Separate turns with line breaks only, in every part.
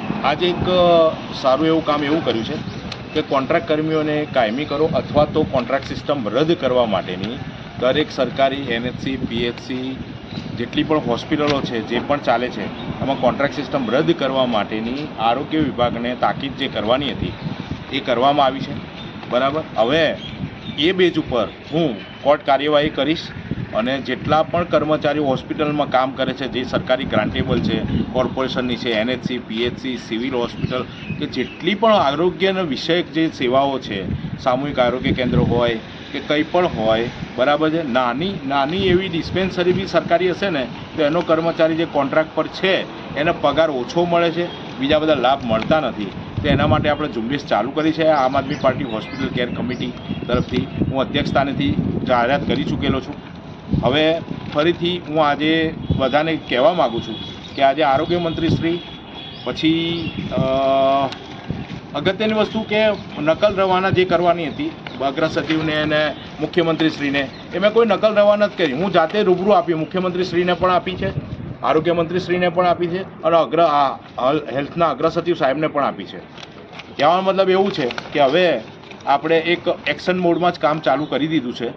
આજે એક સારું એવું કામ એવું કર્યું છે કે કોન્ટ્રાક્ટ કર્મીઓને કાયમી કરો અથવા તો કોન્ટ્રાક્ટ સિસ્ટમ રદ કરવા માટેની દરેક સરકારી એનએચસી પીએચસી જેટલી પણ હોસ્પિટલો છે જે પણ ચાલે છે એમાં કોન્ટ્રાક્ટ સિસ્ટમ રદ કરવા માટેની આરોગ્ય વિભાગને તાકીદ જે કરવાની હતી એ કરવામાં આવી છે. બરાબર. હવે એ બેઝ ઉપર હું કોર્ટ કાર્યવાહી કરીશ અને જેટલા પણ કર્મચારીઓ હોસ્પિટલમાં કામ કરે છે, જે સરકારી ગ્રાન્ટેબલ છે, કોર્પોરેશનની છે, એનએચસી પીએચસી સિવિલ હોસ્પિટલ કે જેટલી પણ આરોગ્યના વિષયક જે સેવાઓ છે, સામૂહિક આરોગ્ય કેન્દ્ર હોય કે કંઈ પણ હોય, બરાબર છે, નાની એવી ડિસ્પેન્સરી બી સરકારી હશે ને તો એનો કર્મચારી જે કોન્ટ્રાક્ટ પર છે એને પગાર ઓછો મળે છે, બીજા બધા લાભ મળતા નથી. તો એના માટે આપણે ઝુંબેશ ચાલુ કરી છે. આમ આદમી પાર્ટી હોસ્પિટલ કેર કમિટી તરફથી હું અધ્યક્ષસ્થાનેથી જાહેરાત કરી ચૂકેલો છું. હવે ફરીથી હું આજે બધાને કહેવા માગું છું કે આજે આરોગ્ય મંત્રીશ્રી, પછી અગત્યની વસ્તુ કે નકલ રવાના જે કરવાની હતી અગ્ર સચિવને અને મુખ્યમંત્રીશ્રીને, એ મેં કોઈ નકલ રવાના જ કરી. હું જાતે રૂબરૂ આપી, મુખ્યમંત્રીશ્રીને પણ આપી છે, આરોગ્ય મંત્રીશ્રીને પણ આપી છે અને હેલ્થના અગ્ર સચિવ સાહેબને પણ આપી છે. કહેવાનો મતલબ એવું છે કે હવે આપણે એક એક્શન મોડમાં જ કામ ચાલુ કરી દીધું છે.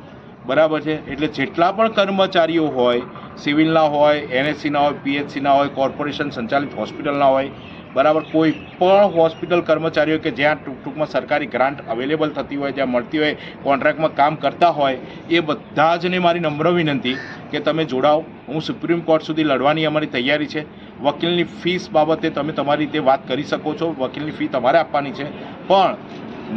બરાબર છે. એટલે જેટલા પણ કર્મચારીઓ હોય, સિવિલના હોય, એનએચસીના હોય, પીએચસીના હોય, કોર્પોરેશન સંચાલિત હોસ્પિટલના હોય, બરાબર, કોઈ પણ હોસ્પિટલ કર્મચારીઓ કે જ્યાં ટૂંકમાં સરકારી ગ્રાન્ટ અવેલેબલ થતી હોય, જ્યાં મળતી હોય, કોન્ટ્રાક્ટમાં કામ કરતા હોય, એ બધા જને મારી નમ્ર વિનંતી કે તમે જોડાઓ. હું સુપ્રીમ કોર્ટ સુધી લડવાની અમારી તૈયારી છે. વકીલની ફીસ બાબતે તમે તમારી રીતે વાત કરી શકો છો. વકીલની ફી તમારે આપવાની છે, પણ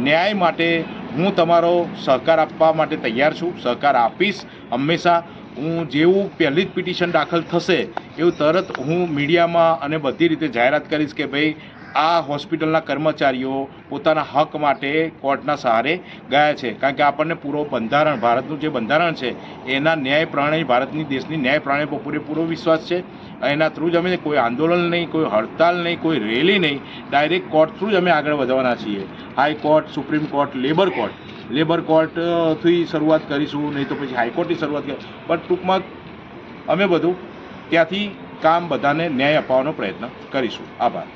ન્યાય માટે હું તમારો સહકાર આપવા માટે તૈયાર છું. સહકાર આપીશ હંમેશા. હું જેવું પહેલી જ પિટિશન દાખલ થશે એવું તરત હું મીડિયામાં અને બધી રીતે જાહેરાત કરીશ કે ભાઈ આ હોસ્પિટલના કર્મચારીઓ પોતાના હક માટે કોર્ટના સહારે ગયા છે. કારણ કે આપણને પૂરો બંધારણ, ભારતનું જે બંધારણ છે એના ન્યાય પ્રણાલી, ભારતની દેશની ન્યાય પ્રણાલી પર પૂરેપૂરો વિશ્વાસ છે. એના થ્રુ જ અમે કોઈ આંદોલન નહીં, કોઈ હડતાલ નહીં, કોઈ રેલી નહીં, ડાયરેક્ટ કોર્ટ થ્રુ જ અમે આગળ વધવાના છીએ. હાઈકોર્ટ, સુપ્રીમ કોર્ટ, લેબર કોર્ટથી શરૂઆત કરીશું, નહીં તો પછી હાઈકોર્ટની શરૂઆત કરીશું. પણ ટૂંકમાં અમે બધું ત્યાંથી કામ બધાને ન્યાય અપાવવાનો પ્રયત્ન કરીશું. આભાર.